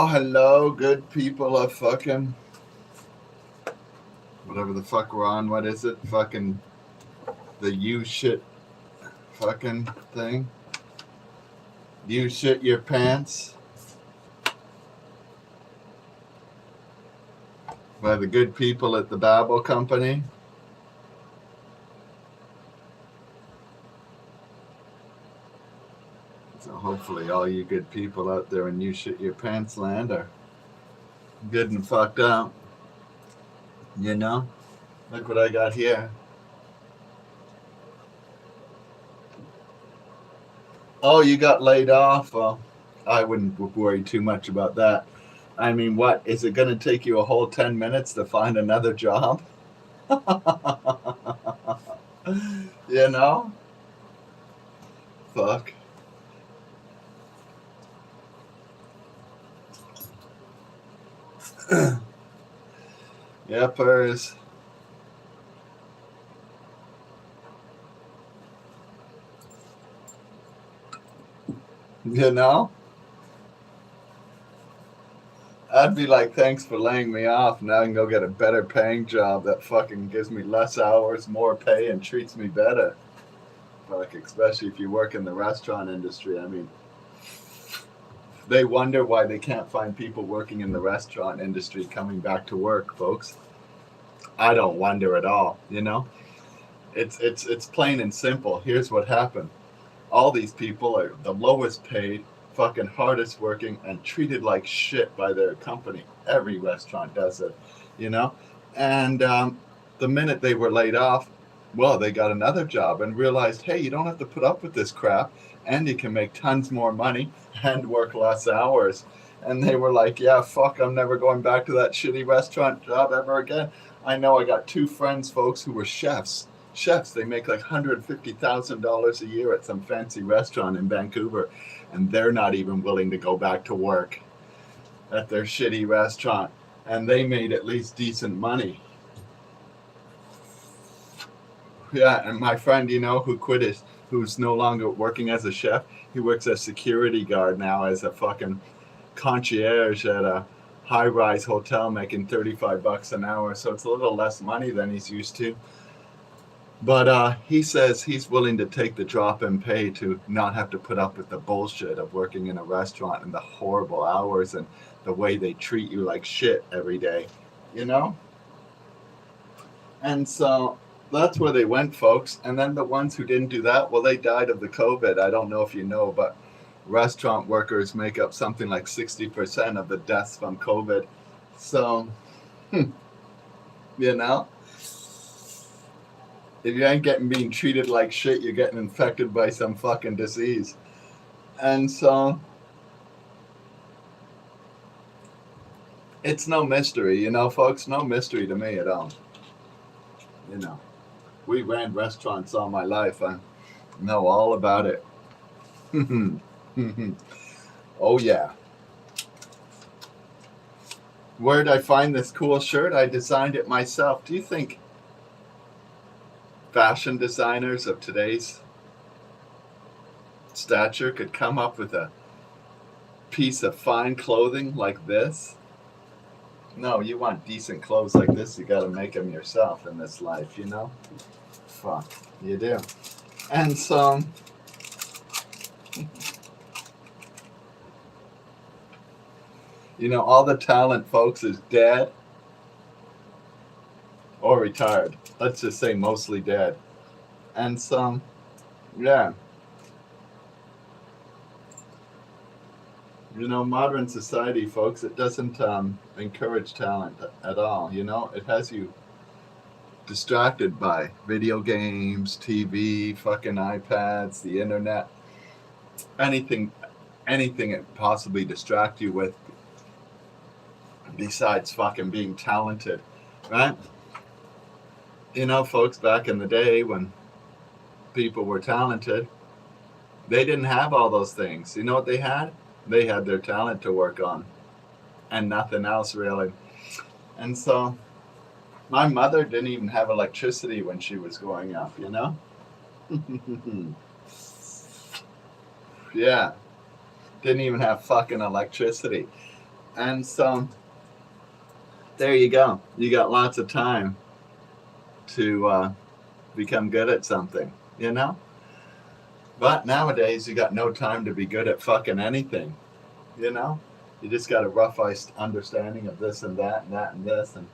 Oh, hello, good people of fucking whatever the fuck we're on. What is it? Fucking the you shit fucking thing. You shit your pants by the good people at the Babel Company. So hopefully all you good people out there in you shit your pants land are good and fucked up. You know? Look what I got here. Oh, you got laid off? Well, I wouldn't worry too much about that. I mean, what? Is it going to take you a whole 10 minutes to find another job? You know? Fuck. Yepers. You know? I'd be like, thanks for laying me off. Now I can go get a better paying job that fucking gives me less hours, more pay, and treats me better. Fuck, especially if you work in the restaurant industry. I mean, they wonder why they can't find people working in the restaurant industry coming back to work, folks. I don't wonder at all, you know? It's plain and simple. Here's what happened. All these people are the lowest paid, fucking hardest working, and treated like shit by their company. Every restaurant does it, you know? And the minute they were laid off, well, they got another job and realized, hey, you don't have to put up with this crap, and you can make tons more money and work less hours. And they were like, yeah, fuck, I'm never going back to that shitty restaurant job ever again. I know I got two friends, folks, who were chefs. They make like $150,000 a year at some fancy restaurant in Vancouver, and they're not even willing to go back to work at their shitty restaurant. And they made at least decent money. Yeah, and my friend, you know, who quit his, who's no longer working as a chef, he works as security guard now as a fucking concierge at a high-rise hotel making $35 an hour. So it's a little less money than he's used to. But he says he's willing to take the drop in pay to not have to put up with the bullshit of working in a restaurant and the horrible hours and the way they treat you like shit every day, you know? And so that's where they went, folks. And then the ones who didn't do that, well, they died of the COVID. I don't know if you know, but restaurant workers make up something like 60% of the deaths from COVID. So, you know? If you ain't being treated like shit, you're getting infected by some fucking disease. And so it's no mystery, you know, folks, no mystery to me at all. You know, we ran restaurants all my life. I know all about it. Oh, yeah. Where'd I find this cool shirt? I designed it myself. Do you think fashion designers of today's stature could come up with a piece of fine clothing like this? No, you want decent clothes like this, you gotta make them yourself in this life, you know? Fuck, you do. And so, you know, all the talent, folks, is dead or retired. Let's just say mostly dead. And so, yeah. You know, modern society, folks, it doesn't encourage talent at all. You know, it has you distracted by video games, TV, fucking iPads, the internet, anything it possibly distract you with besides fucking being talented, right? You know, folks, back in the day when people were talented, they didn't have all those things. You know what they had? They had their talent to work on and nothing else really. And so my mother didn't even have electricity when she was growing up, you know? Yeah, didn't even have fucking electricity. And so there you go. You got lots of time to become good at something, you know? But nowadays, you got no time to be good at fucking anything, you know? You just got a rough understanding of this and that and that and this, and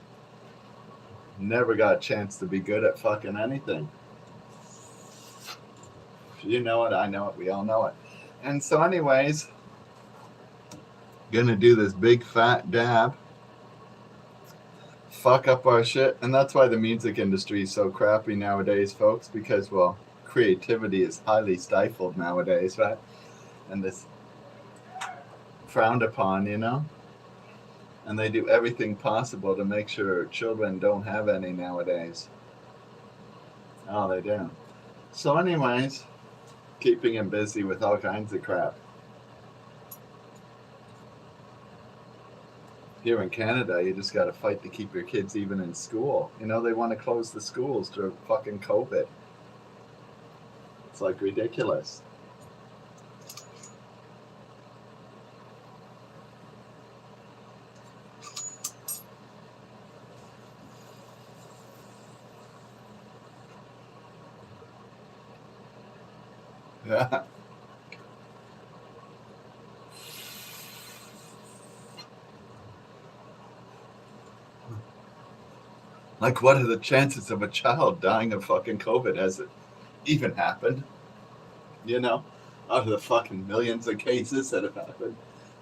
never got a chance to be good at fucking anything. You know it, I know it, we all know it. And so, anyways, gonna do this big fat dab, fuck up our shit, and that's why the music industry is so crappy nowadays, folks, because, well, creativity is highly stifled nowadays, right? And this frowned upon, you know? And they do everything possible to make sure children don't have any nowadays. Oh, they do. So, anyways, keeping him busy with all kinds of crap. Here in Canada, you just got to fight to keep your kids even in school. You know, they want to close the schools to fucking COVID. It's like ridiculous. Yeah. Like, what are the chances of a child dying of fucking COVID? Has it even happened? You know, out of the fucking millions of cases that have happened,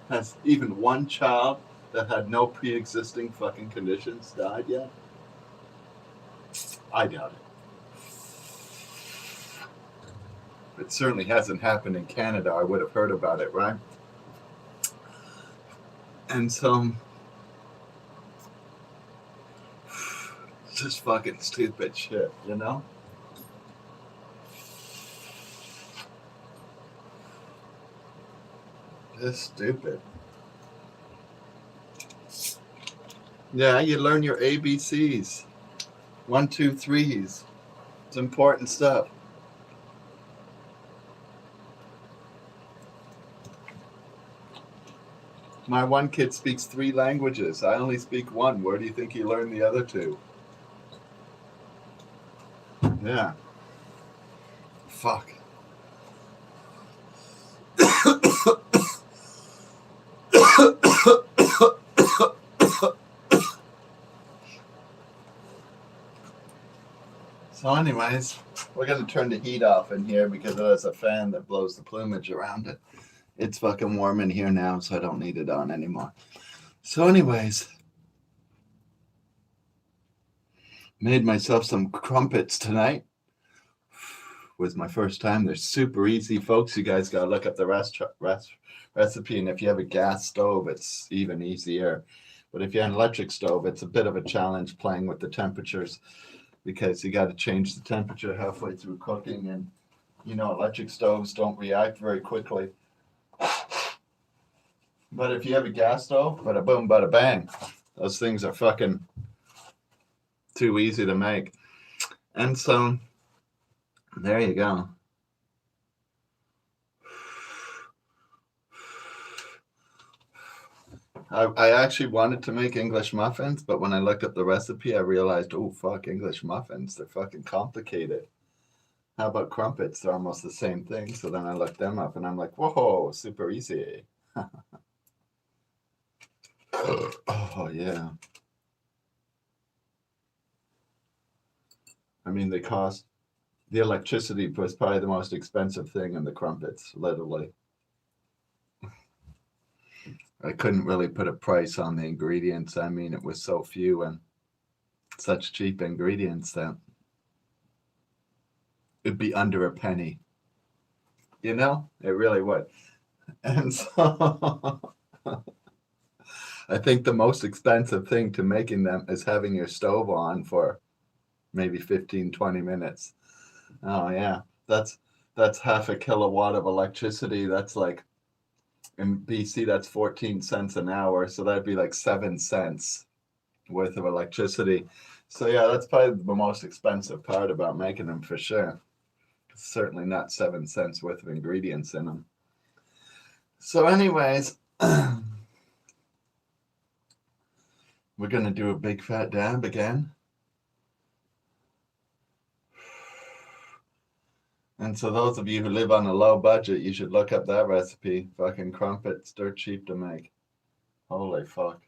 has even one child that had no pre-existing fucking conditions died yet? I doubt it. It certainly hasn't happened in Canada. I would have heard about it, right? And so, it's just fucking stupid shit, you know? Just stupid. Yeah, you learn your ABCs. 1, 2, 3s. It's important stuff. My one kid speaks 3 languages. I only speak 1. Where do you think he learned the other 2? Yeah. Fuck. So anyways, we're going to turn the heat off in here because there's a fan that blows the plumage around it. It's fucking warm in here now, so I don't need it on anymore. So anyways, made myself some crumpets tonight. Was my first time. They're super easy, folks. You guys got to look up the recipe, and if you have a gas stove, it's even easier. But if you have an electric stove, it's a bit of a challenge playing with the temperatures, because you got to change the temperature halfway through cooking, and you know, electric stoves don't react very quickly. But if you have a gas stove, bada boom, bada bang, those things are fucking too easy to make. And so there you go. I actually wanted to make English muffins, but when I looked up the recipe, I realized, oh, fuck, English muffins, they're fucking complicated. How about crumpets? They're almost the same thing. So then I looked them up, and I'm like, whoa, super easy. Oh, yeah. I mean, they cost, the electricity was probably the most expensive thing in the crumpets, literally. I couldn't really put a price on the ingredients. I mean, it was so few and such cheap ingredients that it'd be under a penny. You know, it really would. And so I think the most expensive thing to making them is having your stove on for maybe 15, 20 minutes. Oh, yeah. That's half a kilowatt of electricity. That's like, in BC, that's 14 cents an hour. So that'd be like 7 cents worth of electricity. So yeah, that's probably the most expensive part about making them for sure. Certainly not 7 cents worth of ingredients in them. So anyways, We're gonna do a big fat dab again. And so those of you who live on a low budget, you should look up that recipe. Fucking crumpets, dirt cheap to make. Holy fuck.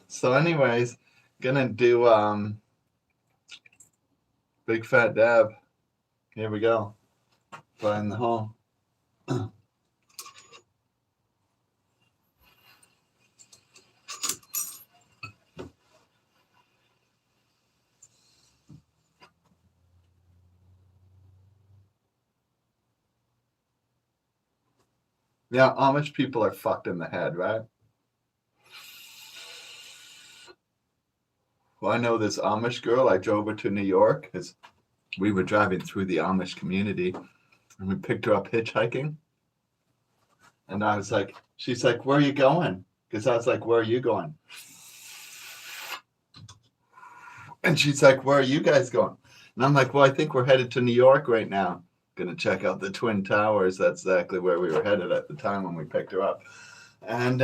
So anyways, gonna do big fat dab. Here we go. Find the hole. Yeah, Amish people are fucked in the head, right? Well, I know this Amish girl. I drove her to New York because we were driving through the Amish community and we picked her up hitchhiking. And I was like, she's like, where are you going? Because I was like, where are you going? And she's like, where are you guys going? And I'm like, well, I think we're headed to New York right now. Gonna check out the Twin Towers. That's exactly where we were headed at the time when we picked her up. And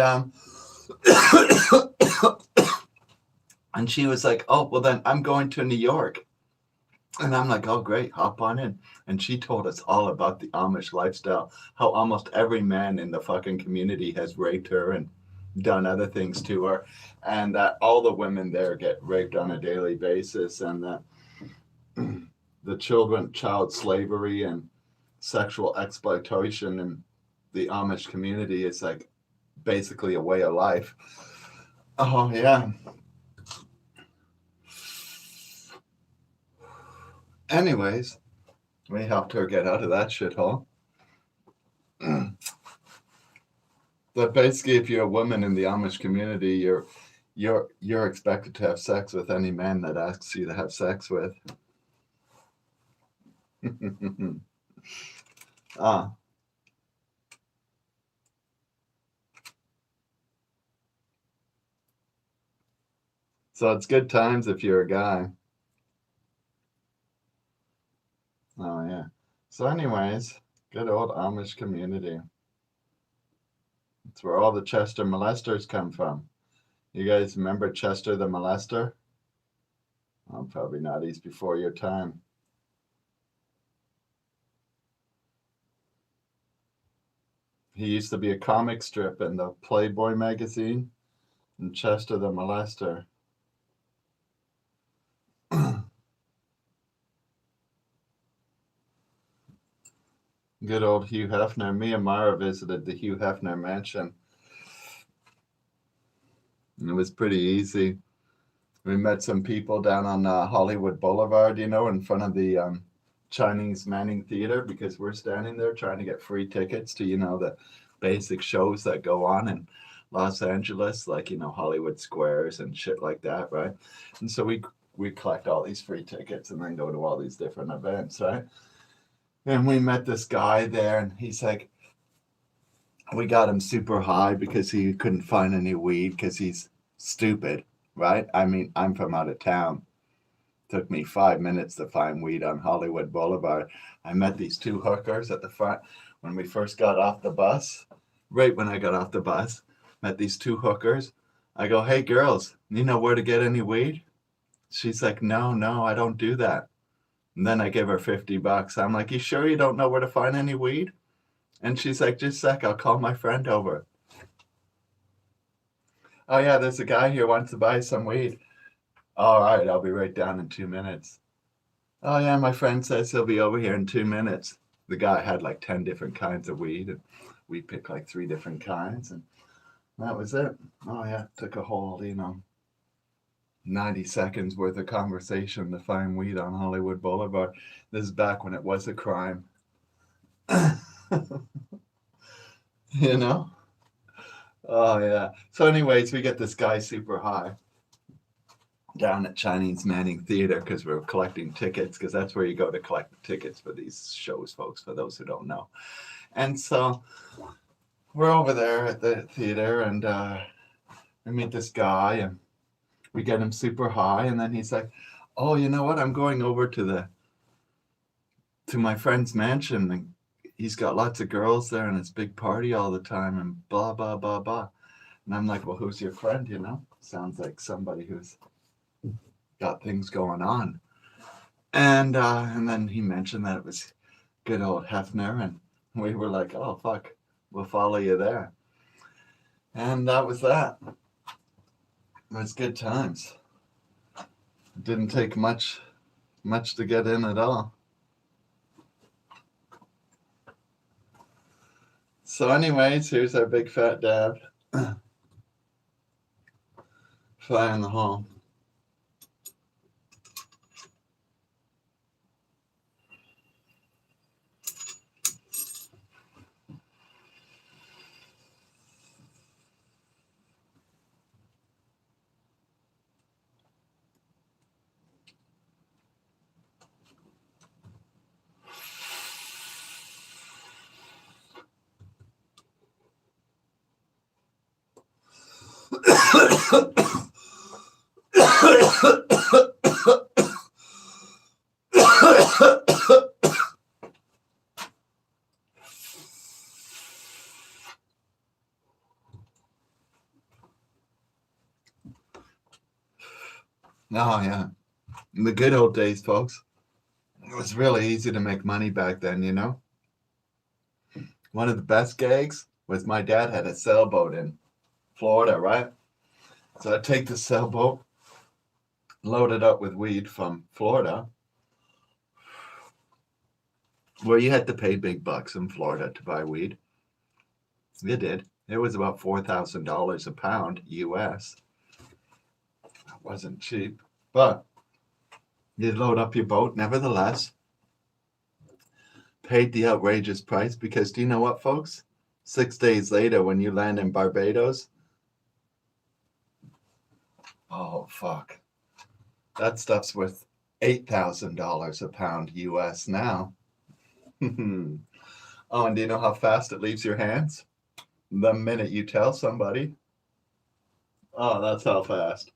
and she was like, oh, well then I'm going to New York. And I'm like, oh great, hop on in. And she told us all about the Amish lifestyle, how almost every man in the fucking community has raped her and done other things to her, and that all the women there get raped on a daily basis, and that the child slavery and sexual exploitation in the Amish community is like basically a way of life. Oh yeah. Anyways, we helped her get out of that shithole. But basically, if you're a woman in the Amish community, you're expected to have sex with any man that asks you to have sex with. Ah. So it's good times if you're a guy. Oh yeah. So anyways, good old Amish community. It's where all the Chester molesters come from. You guys remember Chester the molester? Oh, probably not. He's before your time. He used to be a comic strip in the Playboy magazine, and Chester the molester. Good old Hugh Hefner. Me and Mara visited the Hugh Hefner mansion. And it was pretty easy. We met some people down on Hollywood Boulevard, in front of the Chinese Manning Theater, because we're standing there trying to get free tickets to, the basic shows that go on in Los Angeles, like, Hollywood Squares and shit like that, right? And so we collect all these free tickets and then go to all these different events, right? And we met this guy there, and he's like, we got him super high because he couldn't find any weed because he's stupid, right? I mean, I'm from out of town. Took me 5 minutes to find weed on Hollywood Boulevard. I met these two hookers at the front when we first got off the bus. Right when I got off the bus, met these two hookers. I go, hey girls, you know where to get any weed? She's like, no, I don't do that. And then I give her $50. I'm like, you sure you don't know where to find any weed? And she's like, just a sec, I'll call my friend over. Oh yeah, there's a guy here wants to buy some weed. All right, I'll be right down in 2 minutes. Oh yeah, my friend says he'll be over here in 2 minutes. The guy had like 10 different kinds of weed, and we picked like 3 different kinds, and that was it. Oh yeah, took a whole, 90 seconds worth of conversation to find weed on Hollywood Boulevard. This is back when it was a crime. You know? Oh yeah. So anyways, we get this guy super high down at Chinese Manning Theater because we're collecting tickets, because that's where you go to collect the tickets for these shows, folks, for those who don't know. And so we're over there at the theater, and we meet this guy, and we get him super high, and then he's like, oh, you know what? I'm going over to my friend's mansion, and he's got lots of girls there, and it's big party all the time, and blah, blah, blah, blah. And I'm like, well, who's your friend, you know? Sounds like somebody who's got things going on. And then he mentioned that it was good old Hefner, and we were like, oh, fuck, we'll follow you there. And that was that. It was good times. It didn't take much to get in at all. So anyways, here's our big fat dad. Fly in the hall. Oh, yeah. In the good old days, folks, it was really easy to make money back then, you know? One of the best gigs was my dad had a sailboat in Florida, right? So I'd take the sailboat, load it up with weed from Florida, where you had to pay big bucks in Florida to buy weed. You did. It was about $4,000 a pound US. It wasn't cheap, but you'd load up your boat, nevertheless. Paid the outrageous price because do you know what, folks? 6 days later, when you land in Barbados, oh, fuck. That stuff's worth $8,000 a pound US now. Oh, and do you know how fast it leaves your hands? The minute you tell somebody. Oh, that's how fast.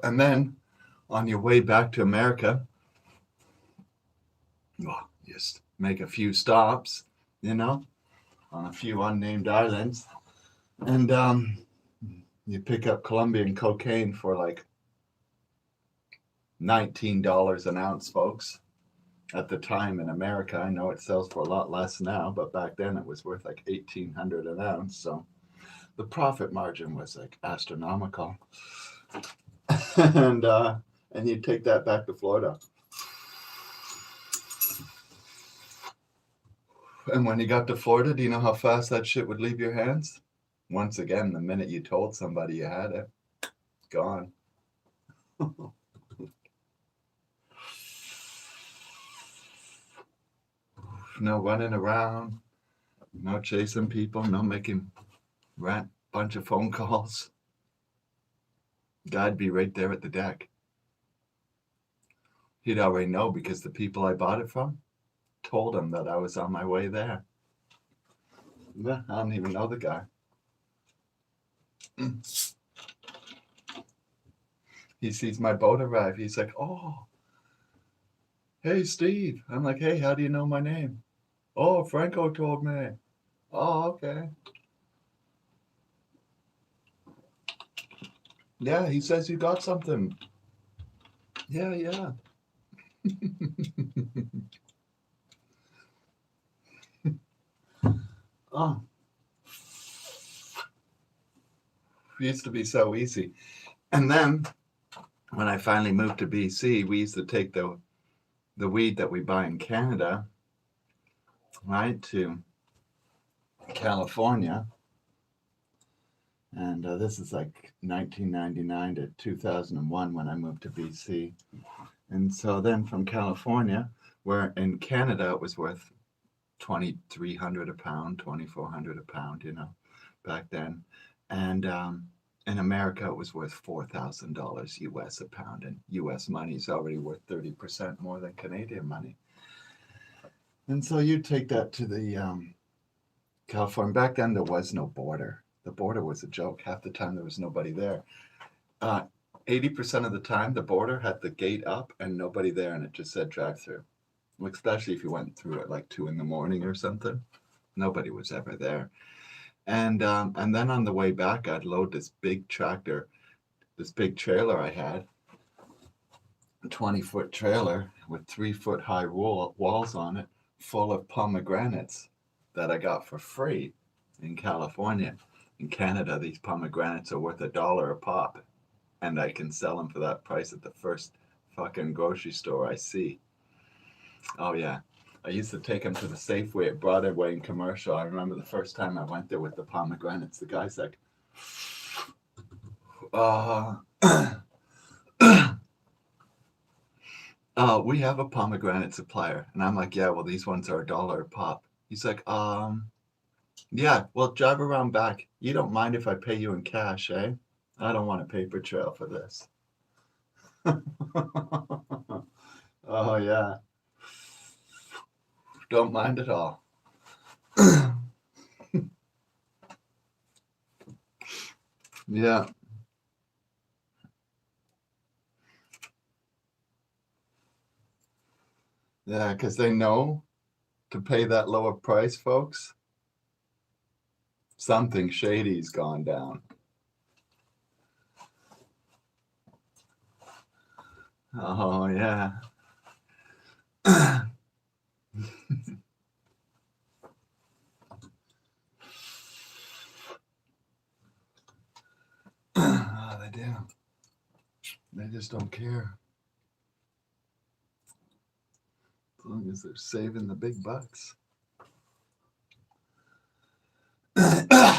And then on your way back to America, well, just make a few stops, you know, on a few unnamed islands. And you pick up Colombian cocaine for like $19 an ounce, folks. At the time in America, I know it sells for a lot less now, but back then it was worth like $1,800 an ounce. So the profit margin was like astronomical. and you take that back to Florida. And when you got to Florida, do you know how fast that shit would leave your hands? Once again, the minute you told somebody you had it, gone. No running around, no chasing people, no making bunch of phone calls. Guy'd be right there at the deck. He'd already know because the people I bought it from told him that I was on my way there. Yeah, I don't even know the guy. He sees my boat arrive. He's like, oh, hey, Steve. I'm like, hey, how do you know my name? Oh, Franco told me. Oh, okay. Yeah, he says you got something. Yeah. Oh, it used to be so easy. And then when I finally moved to BC, we used to take the weed that we buy in Canada, right, to California. And this is like 1999 to 2001 when I moved to BC. And so then from California, where in Canada it was worth $2,300 a pound, $2,400 a pound, you know, back then. And in America, it was worth $4,000 US a pound. And US money is already worth 30% more than Canadian money. And so you take that to the California. Back then, there was no border. The border was a joke. Half the time, there was nobody there. 80% of the time, the border had the gate up and nobody there, and it just said drive through. Especially if you went through at like 2 a.m. or something. Nobody was ever there. And then on the way back, I'd load this big tractor, this big trailer I had, a 20-foot trailer with 3-foot high walls on it, full of pomegranates that I got for free in California. In Canada, these pomegranates are worth $1 a pop, and I can sell them for that price at the first fucking grocery store I see. Oh yeah. I used to take them to the Safeway at Broadway in Commercial. I remember the first time I went there with the pomegranates. The guy's like, we have a pomegranate supplier. And I'm like, yeah, well, these ones are $1 a pop. He's like, yeah, well, drive around back. You don't mind if I pay you in cash, eh? I don't want a paper trail for this. Oh, yeah. Don't mind at all. Yeah. Yeah, because they know to pay that lower price, folks, something shady's gone down. Oh, yeah. Oh, they do. They just don't care. As long as they're saving the big bucks.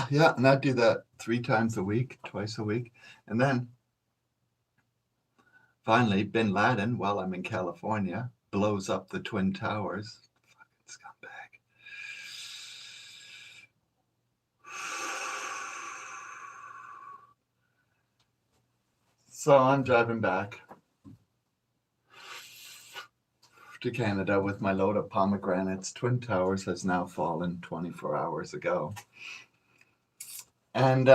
Yeah, and I do that 3 times a week, twice a week. And then finally, Bin Laden, while I'm in California, blows up the Twin Towers. Fucking scumbag. So I'm driving back to Canada with my load of pomegranates. Twin Towers has now fallen 24 hours ago. And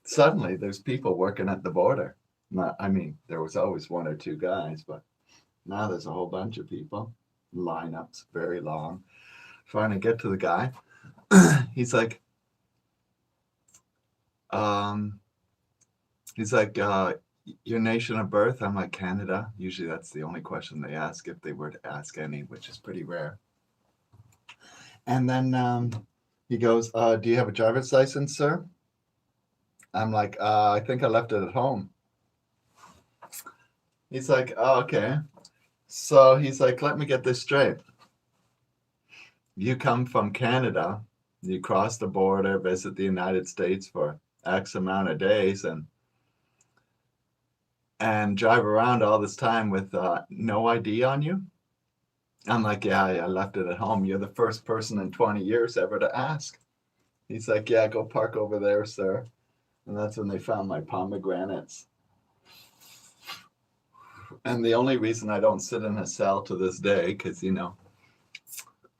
suddenly there's people working at the border. I mean, there was always 1 or 2 guys, but now there's a whole bunch of people. Lineups, very long. Finally get to the guy. He's like, your nation of birth? I'm like, Canada. Usually that's the only question they ask, if they were to ask any, which is pretty rare. And then he goes, do you have a driver's license, sir? I'm like, I think I left it at home. He's like, oh, okay. So he's like, let me get this straight. You come from Canada, you cross the border, visit the United States for X amount of days, and drive around all this time with no ID on you? I'm like, yeah, I left it at home. You're the first person in 20 years ever to ask. He's like, yeah, go park over there, sir. And that's when they found my pomegranates. And the only reason I don't sit in a cell to this day, because,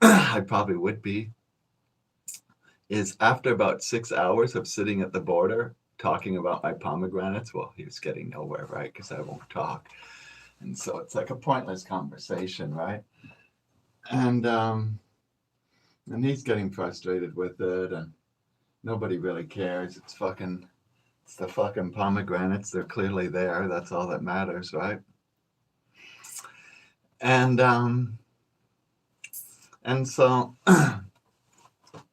I probably would be, is after about 6 hours of sitting at the border talking about my pomegranates, well, he was getting nowhere, right? Because I won't talk. And so it's like a pointless conversation, right? And he's getting frustrated with it, and nobody really cares. It's the fucking pomegranates. They're clearly there. That's all that matters, right? And so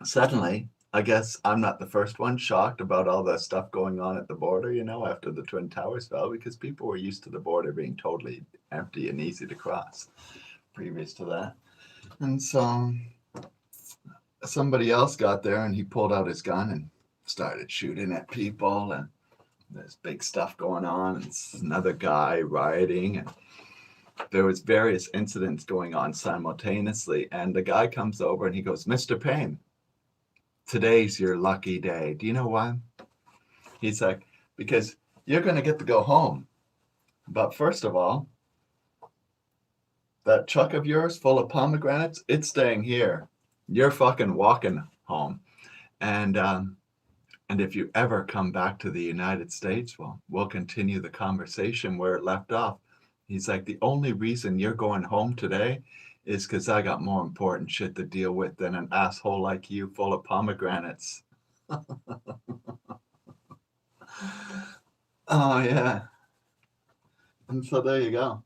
suddenly, I guess I'm not the first one shocked about all the stuff going on at the border, after the Twin Towers fell, because people were used to the border being totally empty and easy to cross previous to that. And so somebody else got there, and he pulled out his gun and started shooting at people, and there's big stuff going on, and it's another guy rioting, and there was various incidents going on simultaneously. And the guy comes over and he goes, Mr. Payne, today's your lucky day. Do you know why? He's like, because you're going to get to go home. But first of all, that truck of yours full of pomegranates, it's staying here. You're fucking walking home. And if you ever come back to the United States, well, we'll continue the conversation where it left off. He's like, the only reason you're going home today is because I got more important shit to deal with than an asshole like you full of pomegranates. Oh, yeah. And so there you go.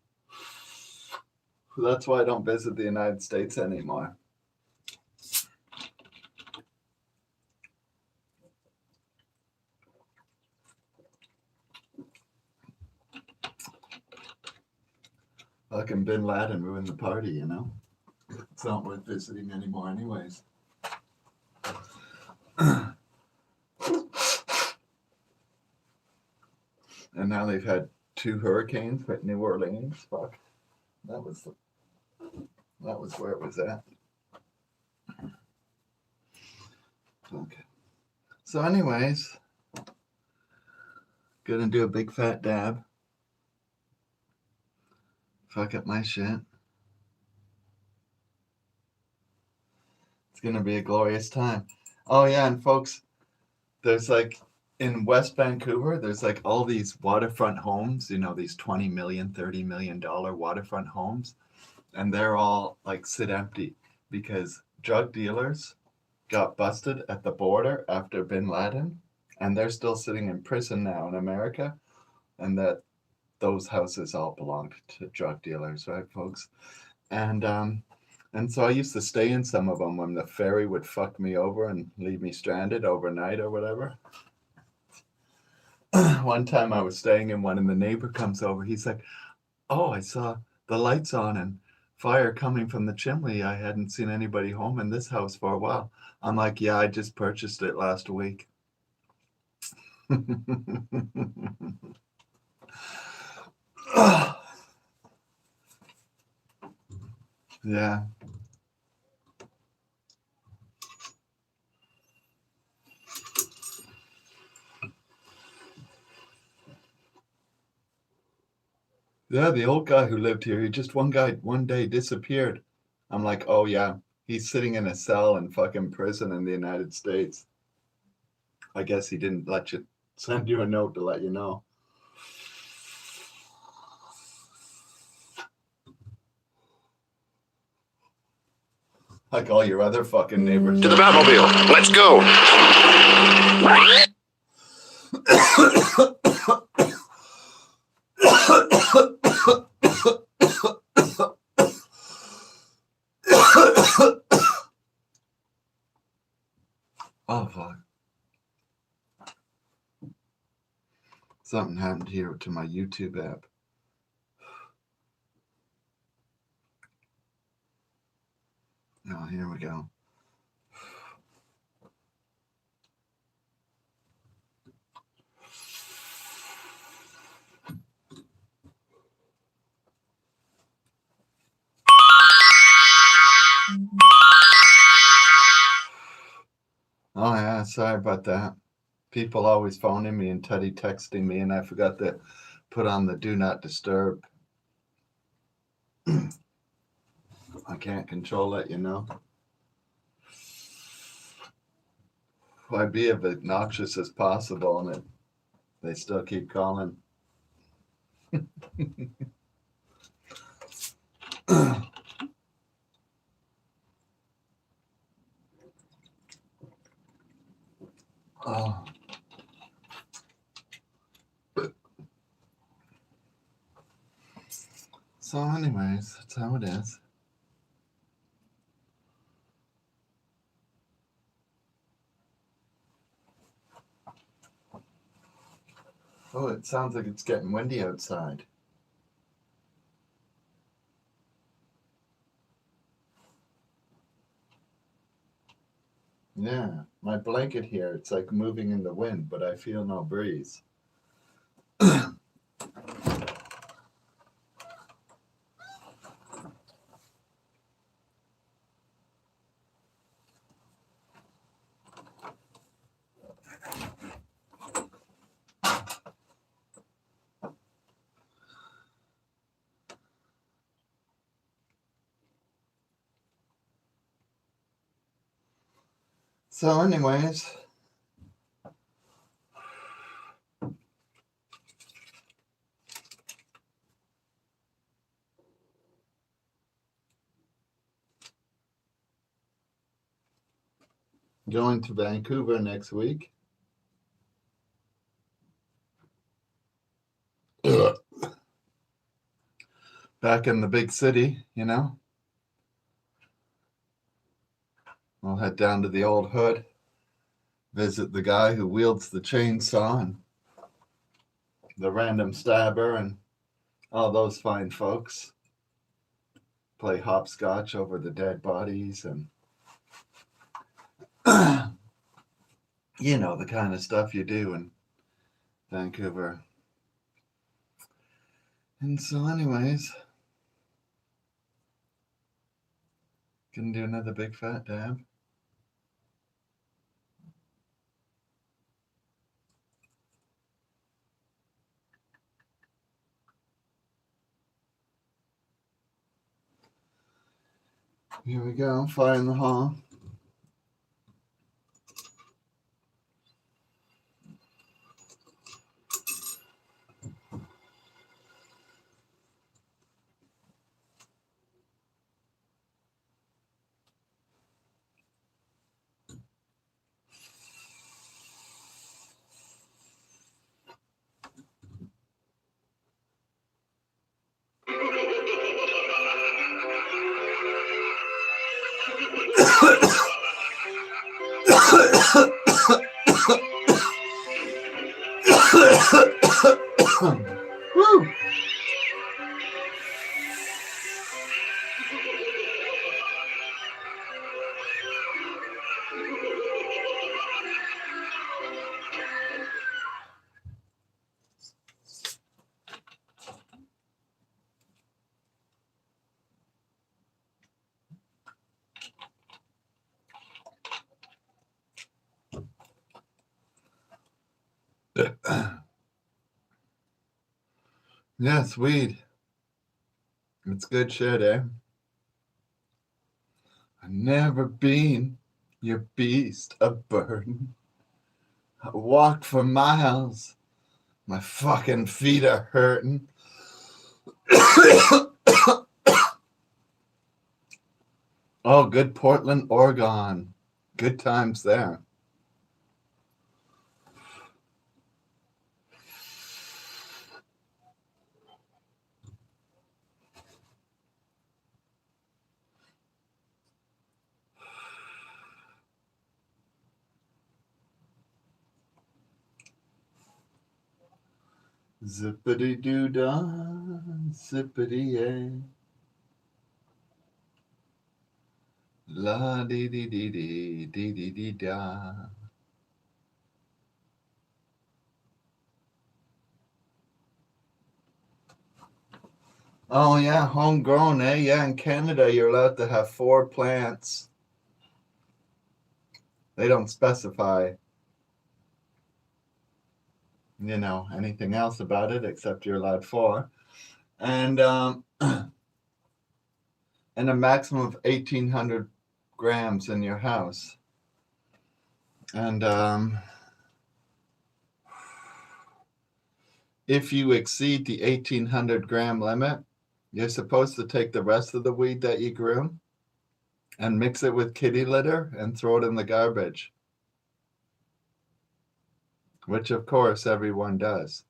That's why I don't visit the United States anymore. Fucking Bin Laden ruined the party, you know? It's not worth visiting anymore, anyways. And now they've had 2 hurricanes hit New Orleans. Fuck. That was where it was at. Okay. So anyways, gonna do a big fat dab. Fuck up my shit. It's gonna be a glorious time. Oh yeah, and folks, there's like in West Vancouver, there's like all these waterfront homes, you know, these 20 million, $30 million waterfront homes, and they're all like sit empty because drug dealers got busted at the border after Bin Laden, and they're still sitting in prison now in America, and that those houses all belonged to drug dealers, right, folks? And so I used to stay in some of them when the ferry would fuck me over and leave me stranded overnight or whatever. One time I was staying in one and the neighbor comes over. He's like, "Oh, I saw the lights on and fire coming from the chimney. I hadn't seen anybody home in this house for a while." I'm like, "Yeah, I just purchased it last week." Yeah. Yeah, the old guy who lived here, he just one day disappeared. I'm like, "Oh yeah, he's sitting in a cell in fucking prison in the United States." I guess he didn't let you send you a note to let you know. Like all your other fucking neighbors. To the Batmobile. Let's go. Oh, fuck. Something happened here to my YouTube app. Oh, here we go. Oh, yeah, sorry about that. People always phoning me and Teddy texting me, and I forgot to put on the do not disturb. I can't control it, you know. I'd be as obnoxious as possible, and they still keep calling. Oh. So, anyways, that's how it is. Oh, it sounds like it's getting windy outside. Yeah, my blanket here, it's like moving in the wind, but I feel no breeze. So, anyways, going to Vancouver next week. Back in the big city, you know. We'll head down to the old hood, visit the guy who wields the chainsaw and the random stabber and all those fine folks. Play hopscotch over the dead bodies and you know, the kind of stuff you do in Vancouver. And so anyways, gonna do another big fat dab. Here we go, fire in the hall. Woo! Yes, weed. It's good shit, eh? I've never been your beast of burden. I walked for miles. My fucking feet are hurting. Oh, good Portland, Oregon. Good times there. Zippity doo dah, zippity yay. La dee dee dee dee dee dee dee da. Oh yeah, homegrown, eh? Yeah, in Canada you're allowed to have 4 plants. They don't specify, you know, anything else about it except you're allowed 4. And and a maximum of 1,800 grams in your house. And if you exceed the 1,800 gram limit, you're supposed to take the rest of the weed that you grew and mix it with kitty litter and throw it in the garbage. Which, of course, everyone does.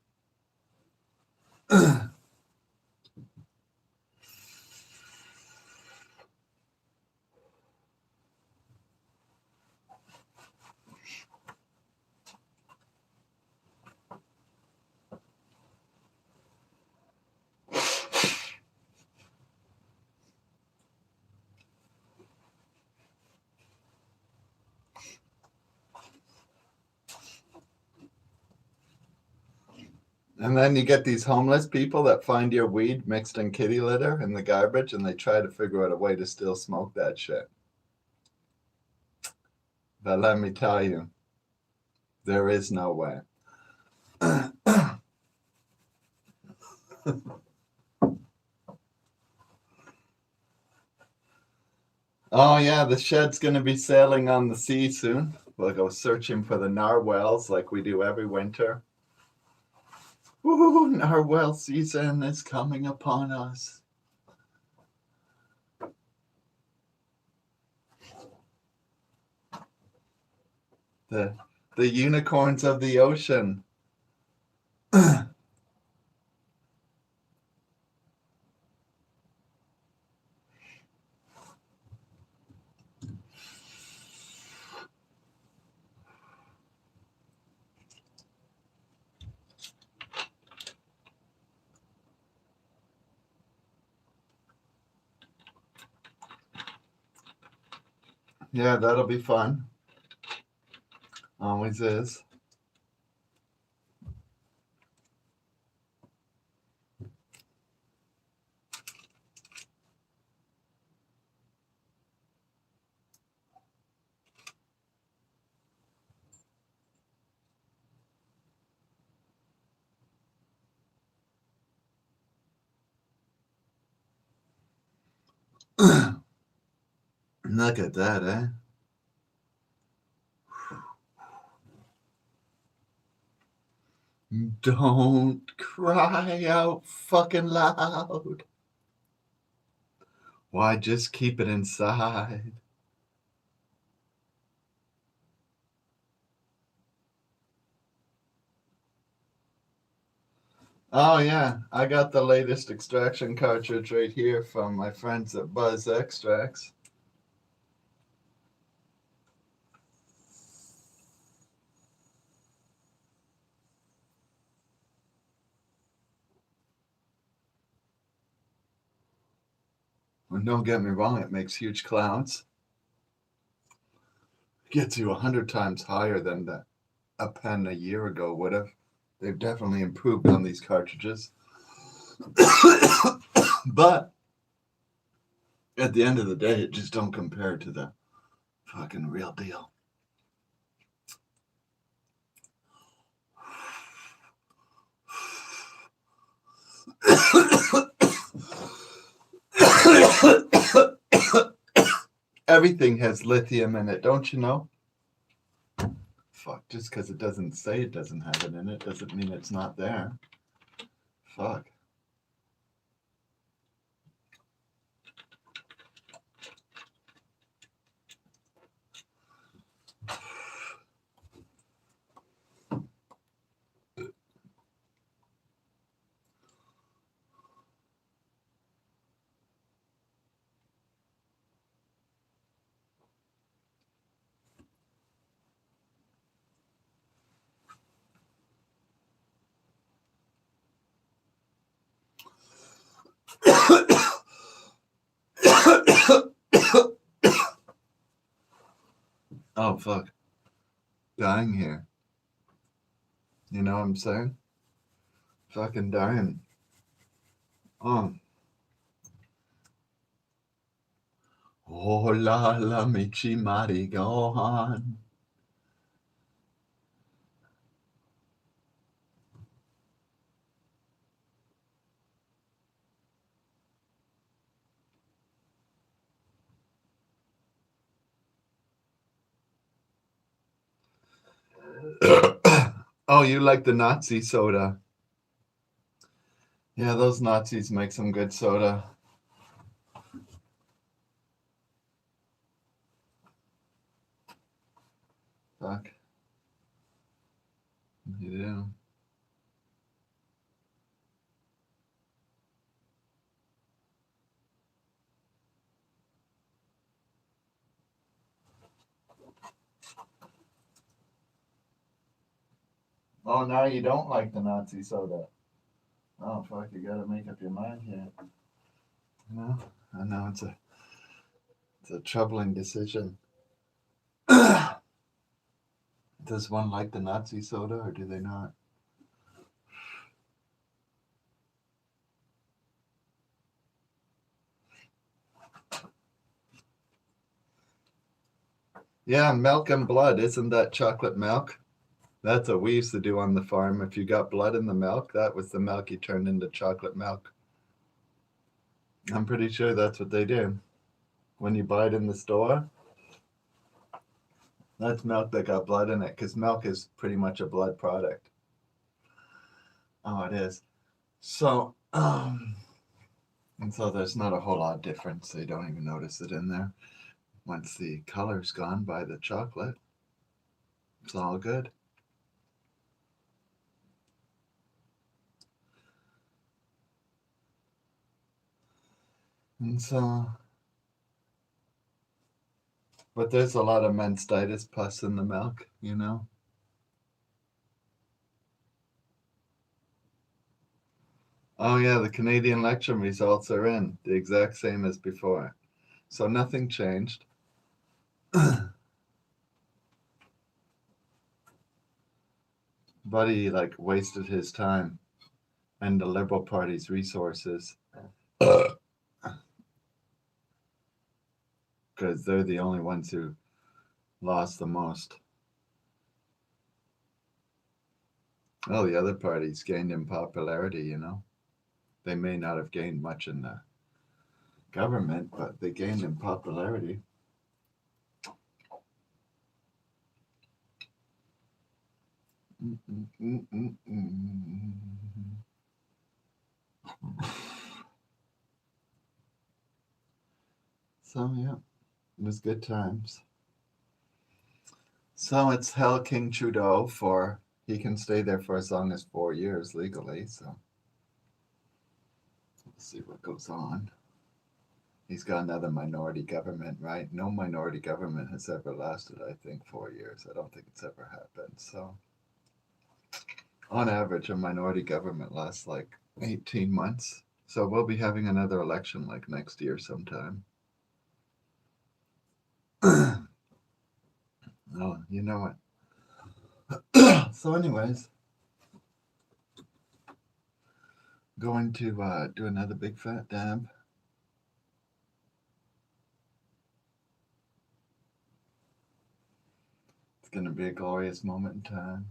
And then you get these homeless people that find your weed mixed in kitty litter in the garbage and they try to figure out a way to still smoke that shit. But let me tell you, there is no way. Oh yeah, the shed's gonna be sailing on the sea soon. We'll go searching for the narwhals like we do every winter. Woo, narwhal season is coming upon us. The unicorns of the ocean. Yeah, that'll be fun. Always is. Look at that, eh? Don't cry out fucking loud. Why just keep it inside? Oh yeah, I got the latest extraction cartridge right here from my friends at Buzz Extracts. And don't get me wrong, it makes huge clouds. Gets you 100 times higher than a pen a year ago would have. They've definitely improved on these cartridges. But at the end of the day, it just don't compare to the fucking real deal. Everything has lithium in it, don't you know? Fuck, just because it doesn't say it doesn't have it in it doesn't mean it's not there. Fuck. Oh, fuck. Dying here. You know what I'm saying? Fucking dying. Oh. Oh la la Michi Mari Gohan. Oh, you like the Nazi soda? Yeah, those Nazis make some good soda. Fuck. You do. Oh, now you don't like the Nazi soda. Oh, fuck, you gotta make up your mind here. No, I know it's a troubling decision. Does one like the Nazi soda or do they not? Yeah, milk and blood. Isn't that chocolate milk? That's what we used to do on the farm. If you got blood in the milk, that was the milk you turned into chocolate milk. I'm pretty sure that's what they do. When you buy it in the store, that's milk that got blood in it because milk is pretty much a blood product. Oh, it is. So, and so there's not a whole lot of difference. They don't even notice it in there. Once the color's gone by the chocolate, It's all good. And so, but there's a lot of menstitis pus in the milk, you know? Oh, yeah, the Canadian election results are in, the exact same as before. So nothing changed. Buddy, like, wasted his time and the Liberal Party's resources because they're the only ones who lost the most. Oh, the other parties gained in popularity, you know? They may not have gained much in the government, but they gained in popularity. So, yeah, it was good times. So it's hell King Trudeau for, he can stay there for as long as 4 years legally, so we'll see what goes on. He's got another minority government, right? No minority government has ever lasted, I think, 4 years. I don't think it's ever happened. So, on average, a minority government lasts like 18 months. So, we'll be having another election like next year sometime. Oh, you know it. So, anyways, going to do another big fat dab. It's going to be a glorious moment in time.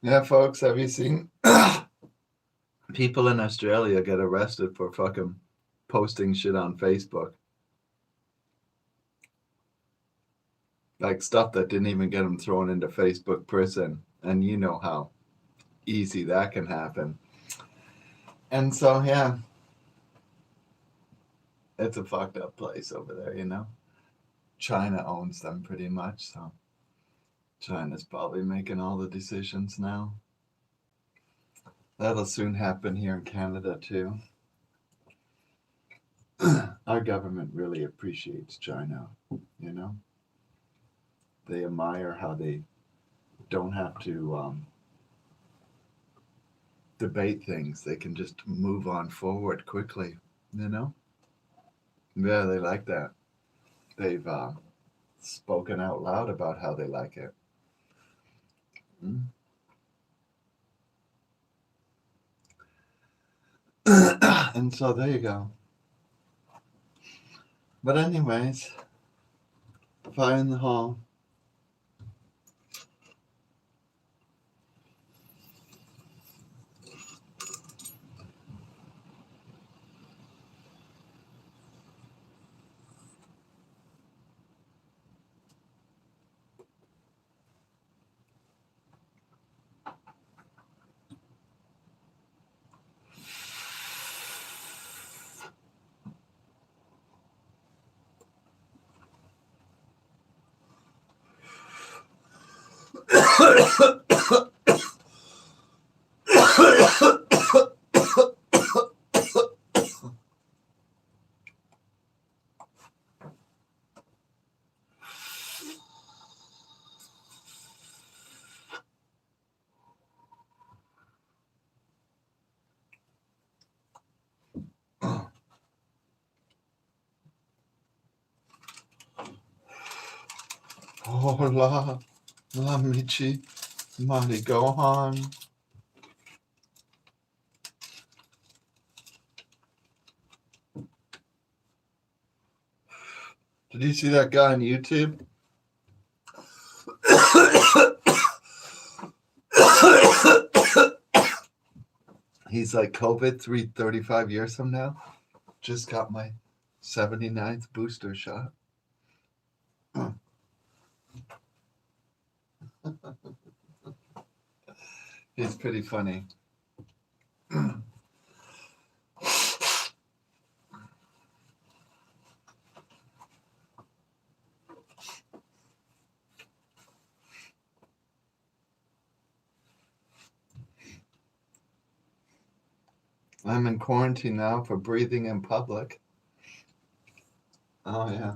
Yeah, folks, have you seen people in Australia get arrested for fucking posting shit on Facebook? Like stuff that didn't even get them thrown into Facebook prison. And you know how easy that can happen. And so, yeah, it's a fucked up place over there, you know? China owns them pretty much, so China's probably making all the decisions now. That'll soon happen here in Canada, too. Our government really appreciates China, you know? They admire how they don't have to debate things. They can just move on forward quickly, you know? Yeah, they like that. They've spoken out loud about how they like it. Mm. And so there you go. But anyways, fire in the hall. Hola, la Michi, Mari Gohan. Did you see that guy on YouTube? He's like COVID 35 years from now. Just got my 79th booster shot. He's pretty funny. I'm in quarantine now for breathing in public. Oh, yeah.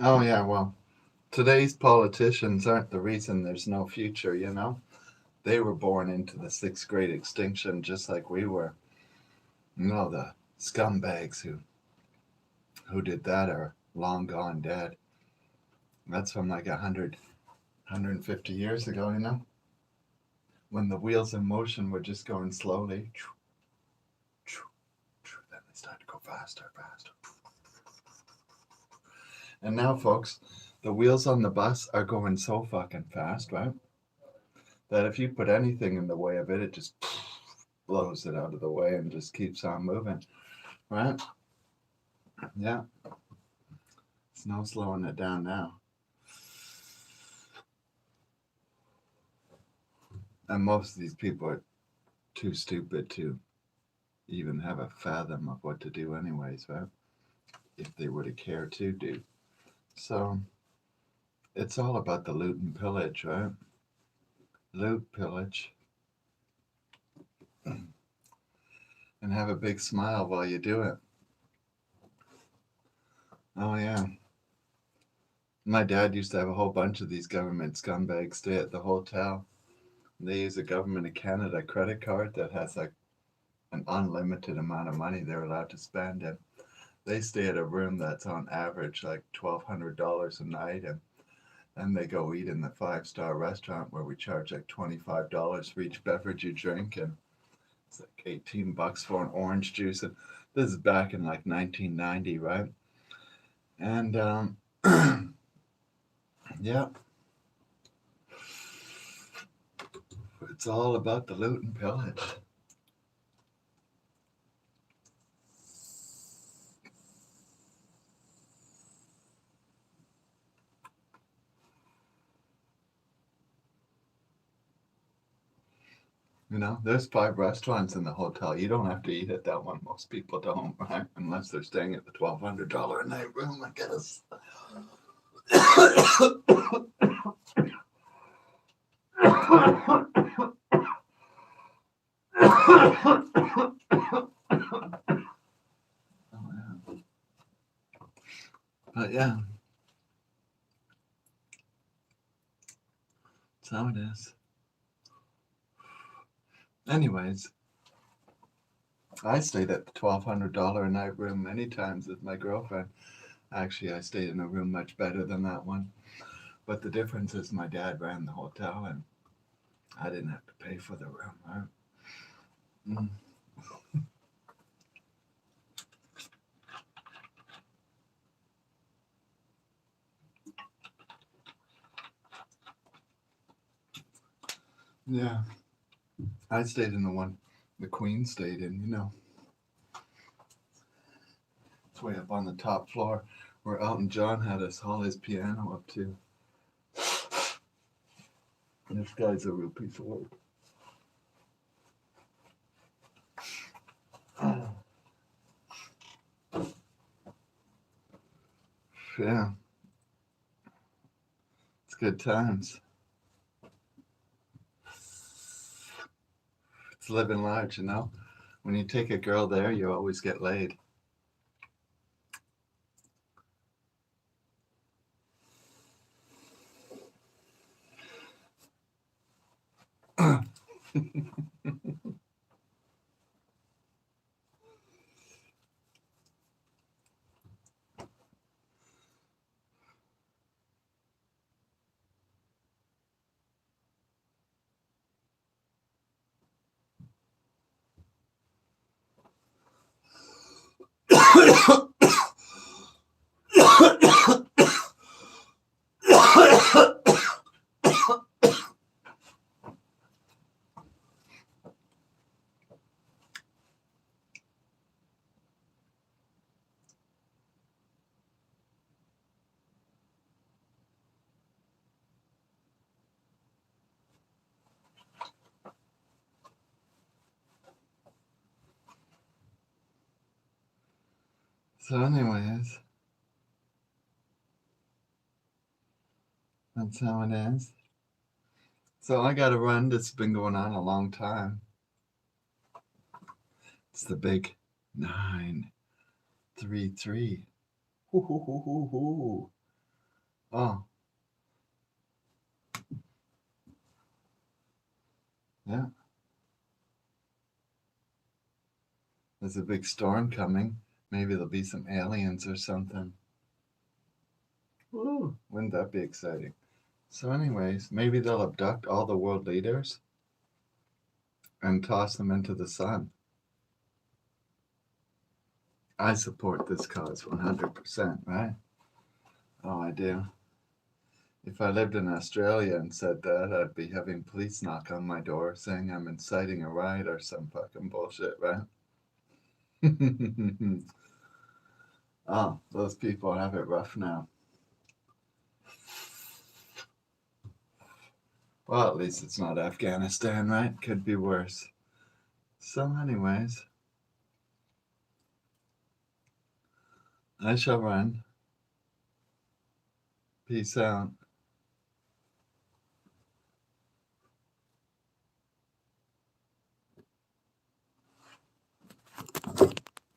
Oh, yeah, well, today's politicians aren't the reason there's no future, you know? They were born into the sixth grade extinction just like we were. You know, the scumbags who did that are long gone dead. That's from like 150 years ago, you know? When the wheels in motion were just going slowly. Then they started to go faster. And now, folks, the wheels on the bus are going so fucking fast, right? That if you put anything in the way of it, it just blows it out of the way and just keeps on moving, right? Yeah. It's no slowing it down now. And most of these people are too stupid to even have a fathom of what to do anyways, right? If they were to care to do. So it's all about the loot and pillage, right? Loot, pillage. And have a big smile while you do it. Oh, yeah. My dad used to have a whole bunch of these government scumbags stay at the hotel. They use a Government of Canada credit card that has like an unlimited amount of money they're allowed to spend. And they stay at a room that's on average like $1,200 a night. And then they go eat in the 5-star restaurant where we charge like $25 for each beverage you drink. And it's like $18 for an orange juice. And this is back in like 1990, right? And yeah, it's all about the loot and pillage. You know, there's 5 restaurants in the hotel. You don't have to eat at that one. Most people don't, right? Unless they're staying at the $1,200 a night room, I guess. But yeah, that's how it is. Anyways, I stayed at the $1,200 a night room many times with my girlfriend. Actually, I stayed in a room much better than that one. But the difference is my dad ran the hotel and I didn't have to pay for the room, right? Mm. Yeah. I stayed in the one the Queen stayed in, you know. It's way up on the top floor where Elton John had us haul his piano up to. This guy's a real piece of work. Yeah. It's good times. It's living large, you know? When you take a girl there, you always get laid. So, anyways, that's how it is. So, I got to run. This has been going on a long time. It's the big 933. Hoo, hoo, hoo, hoo, hoo. Oh, yeah. There's a big storm coming. Maybe there'll be some aliens or something. Woo, wouldn't that be exciting? So, anyways, maybe they'll abduct all the world leaders and toss them into the sun. I support this cause 100%, right? Oh, I do. If I lived in Australia and said that, I'd be having police knock on my door saying I'm inciting a riot or some fucking bullshit, right? Oh, those people have it rough now. Well, at least it's not Afghanistan, right? Could be worse. So, anyways, I shall run. Peace out.